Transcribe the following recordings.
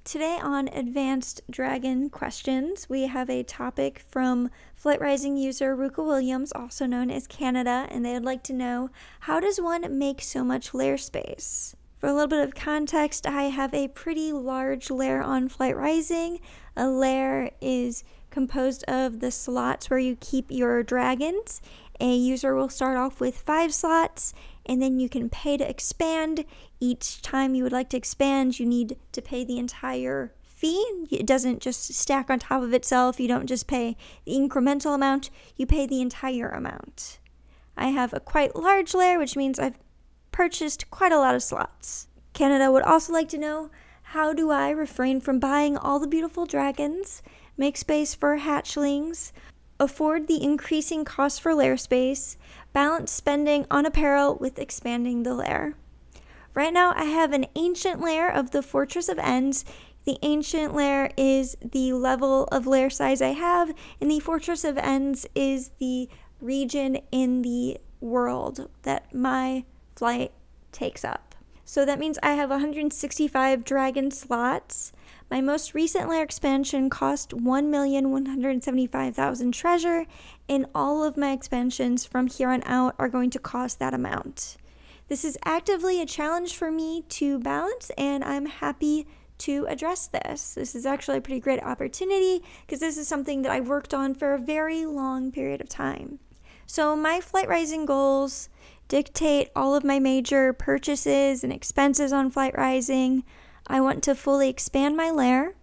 Today on Advanced Dragon Questions, we have a topic from Flight Rising user Ruka Williams, also known as Canada, and they would like to know, how does one make so much lair space? For a little bit of context, I have a pretty large lair on Flight Rising. A lair is composed of the slots where you keep your dragons. A user will start off with 5 slots, and then you can pay to expand. Each time you would like to expand, you need to pay the entire fee. It doesn't just stack on top of itself. You don't just pay the incremental amount, you pay the entire amount. I have a quite large lair, which means I've purchased quite a lot of slots. Canada would also like to know, how do I refrain from buying all the beautiful dragons, make space for hatchlings, afford the increasing cost for lair space, balance spending on apparel with expanding the lair? Right now I have an ancient lair of the Fortress of Ends. The ancient lair is the level of lair size I have, and the Fortress of Ends is the region in the world that my flight takes up. So that means I have 165 dragon slots. My most recent lair expansion cost 1,175,000 treasure, and all of my expansions from here on out are going to cost that amount. This is actively a challenge for me to balance, and I'm happy to address this. This is actually a pretty great opportunity because this is something that I worked on for a very long period of time. So my Flight Rising goals dictate all of my major purchases and expenses on Flight Rising. I want to fully expand my lair.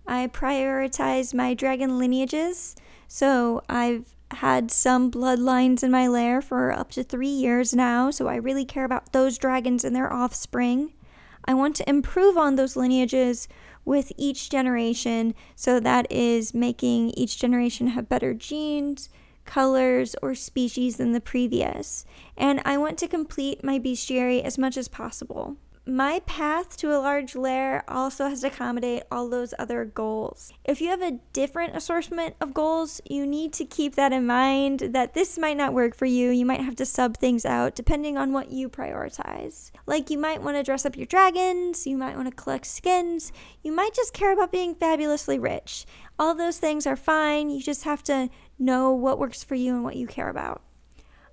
I prioritize my dragon lineages, so I've had some bloodlines in my lair for up to 3 years now, so I really care about those dragons and their offspring. I want to improve on those lineages with each generation, so that is making each generation have better genes, colors, or species than the previous. And I want to complete my bestiary as much as possible. My path to a large lair also has to accommodate all those other goals. If you have a different assortment of goals, you need to keep that in mind, that this might not work for you. You might have to sub things out depending on what you prioritize. Like, you might want to dress up your dragons, you might want to collect skins, you might just care about being fabulously rich. All those things are fine. You just have to know what works for you and what you care about.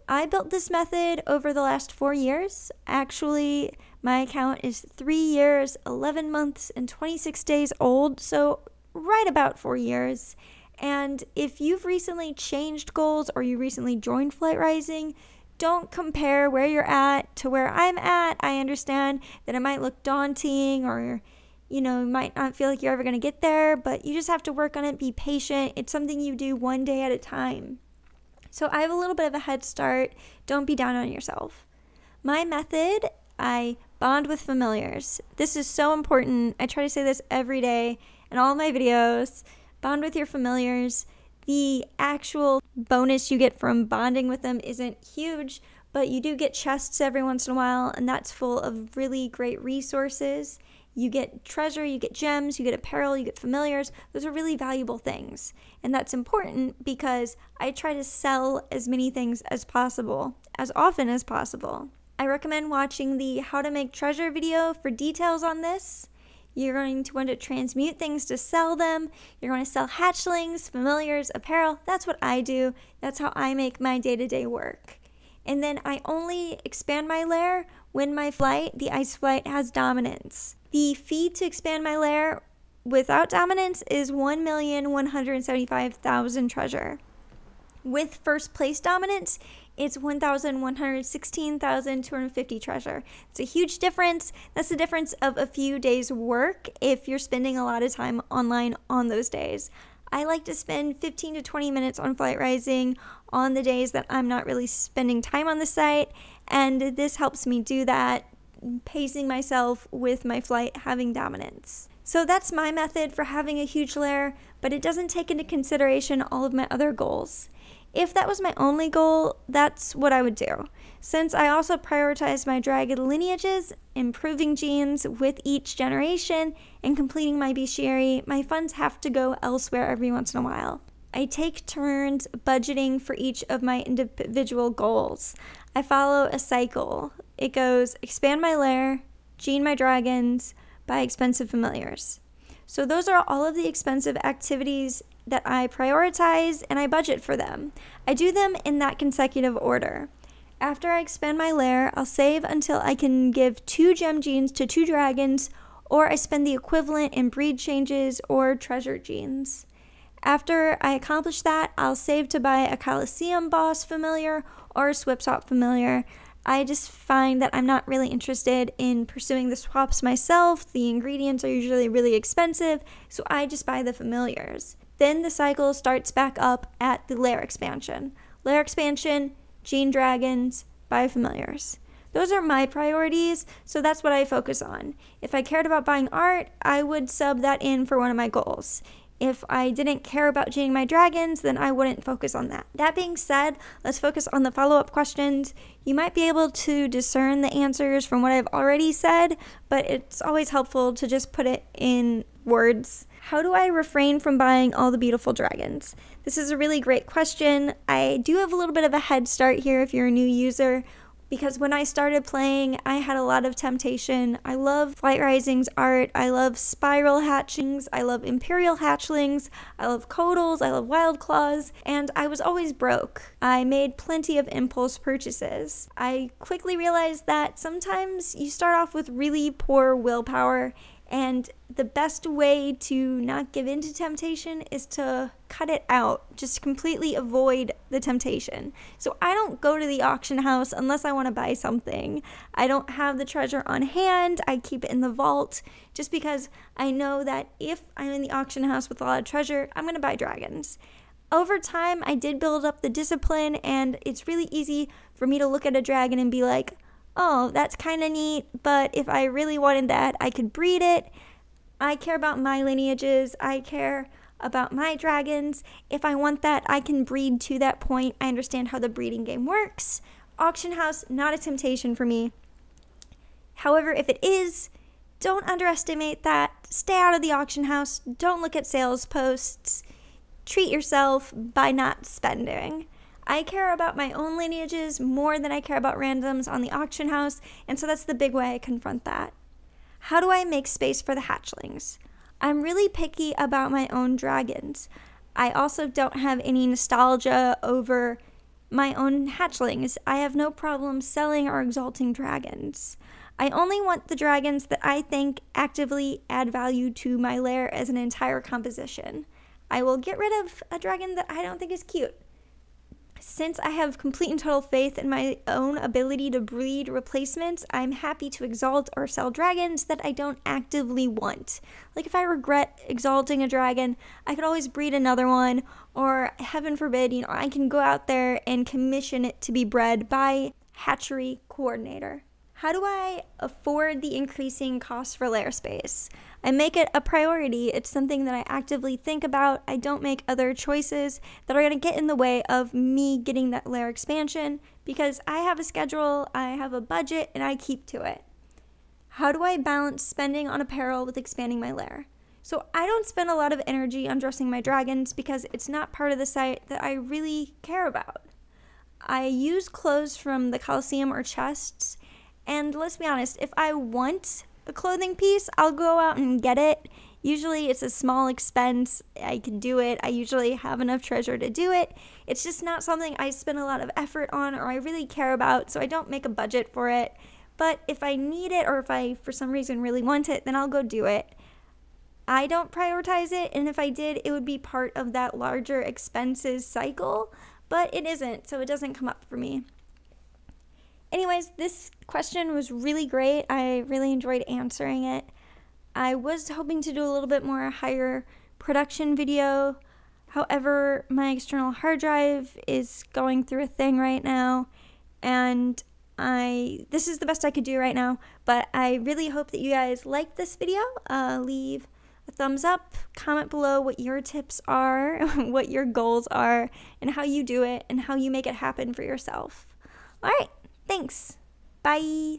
I built this method over the last 4 years. Actually, my account is 3 years, 11 months, and 26 days old, so right about 4 years. And if you've recently changed goals or you recently joined Flight Rising, don't compare where you're at to where I'm at. I understand that it might look daunting, or you might not feel like you're ever going to get there, but you just have to work on it, be patient. It's something you do one day at a time. So I have a little bit of a head start. Don't be down on yourself. My method, I bond with familiars. This is so important. I try to say this every day in all of my videos. Bond with your familiars. The actual bonus you get from bonding with them isn't huge, but you do get chests every once in a while, and that's full of really great resources. You get treasure, you get gems, you get apparel, you get familiars. Those are really valuable things. And that's important because I try to sell as many things as possible, as often as possible. I recommend watching the How to Make Treasure video for details on this. You're going to want to transmute things to sell them. You're going to sell hatchlings, familiars, apparel. That's what I do. That's how I make my day-to-day work. And then I only expand my lair when my flight, the ice flight, has dominance. The fee to expand my lair without dominance is 1,175,000 treasure. With first place dominance, it's 1,116,250 treasure. It's a huge difference. That's the difference of a few days' work if you're spending a lot of time online on those days. I like to spend 15 to 20 minutes on Flight Rising on the days that I'm not really spending time on the site, and this helps me do that, pacing myself with my flight having dominance. So that's my method for having a huge lair, but it doesn't take into consideration all of my other goals. If that was my only goal, that's what I would do. Since I also prioritize my dragon lineages, improving genes with each generation, and completing my bestiary, my funds have to go elsewhere every once in a while. I take turns budgeting for each of my individual goals. I follow a cycle. It goes expand my lair, gene my dragons, buy expensive familiars. So those are all of the expensive activities that I prioritize and I budget for them. I do them in that consecutive order. After I expand my lair, I'll save until I can give 2 gem genes to 2 dragons, or I spend the equivalent in breed changes or treasure genes. After I accomplish that, I'll save to buy a Coliseum boss familiar or a swip swap familiar. I just find that I'm not really interested in pursuing the swaps myself. The ingredients are usually really expensive, so I just buy the familiars. Then the cycle starts back up at the Lair expansion. Lair expansion, gene dragons, buy familiars. Those are my priorities, so that's what I focus on. If I cared about buying art, I would sub that in for one of my goals. If I didn't care about gening my dragons, then I wouldn't focus on that. That being said, let's focus on the follow-up questions. You might be able to discern the answers from what I've already said, but it's always helpful to just put it in words. How do I refrain from buying all the beautiful dragons? This is a really great question. I do have a little bit of a head start here if you're a new user, because when I started playing, I had a lot of temptation. I love Flight Rising's art, I love Spiral Hatchlings, I love Imperial Hatchlings, I love Codals, I love Wild Claws, and I was always broke. I made plenty of impulse purchases. I quickly realized that sometimes you start off with really poor willpower, and the best way to not give in to temptation is to cut it out. Just completely avoid the temptation. So I don't go to the auction house unless I want to buy something. I don't have the treasure on hand. I keep it in the vault just because I know that if I'm in the auction house with a lot of treasure, I'm going to buy dragons. Over time, I did build up the discipline, and it's really easy for me to look at a dragon and be like, oh, that's kind of neat, but if I really wanted that, I could breed it. I care about my lineages. I care about my dragons. If I want that, I can breed to that point. I understand how the breeding game works. Auction house, not a temptation for me. However, if it is, don't underestimate that. Stay out of the auction house. Don't look at sales posts. Treat yourself by not spending. I care about my own lineages more than I care about randoms on the auction house, and so that's the big way I confront that. How do I make space for the hatchlings? I'm really picky about my own dragons. I also don't have any nostalgia over my own hatchlings. I have no problem selling or exalting dragons. I only want the dragons that I think actively add value to my lair as an entire composition. I will get rid of a dragon that I don't think is cute. Since I have complete and total faith in my own ability to breed replacements, I'm happy to exalt or sell dragons that I don't actively want. Like if I regret exalting a dragon, I could always breed another one, or heaven forbid, I can go out there and commission it to be bred by hatchery coordinator. How do I afford the increasing costs for lair space? I make it a priority. It's something that I actively think about. I don't make other choices that are going to get in the way of me getting that lair expansion because I have a schedule, I have a budget, and I keep to it. How do I balance spending on apparel with expanding my lair? So I don't spend a lot of energy on dressing my dragons because it's not part of the site that I really care about. I use clothes from the Coliseum or chests, and let's be honest, if I want a clothing piece, I'll go out and get it. Usually it's a small expense. I can do it. I usually have enough treasure to do it. It's just not something I spend a lot of effort on or I really care about, so I don't make a budget for it. But if I need it or if I, for some reason, really want it, then I'll go do it. I don't prioritize it, and if I did, it would be part of that larger expenses cycle, but it isn't, so it doesn't come up for me. Anyways, this question was really great. I really enjoyed answering it. I was hoping to do a little bit more higher production video. However, my external hard drive is going through a thing right now, and this is the best I could do right now, but I really hope that you guys liked this video. Leave a thumbs up, comment below what your tips are, what your goals are, and how you do it, and how you make it happen for yourself. All right. Thanks. Bye.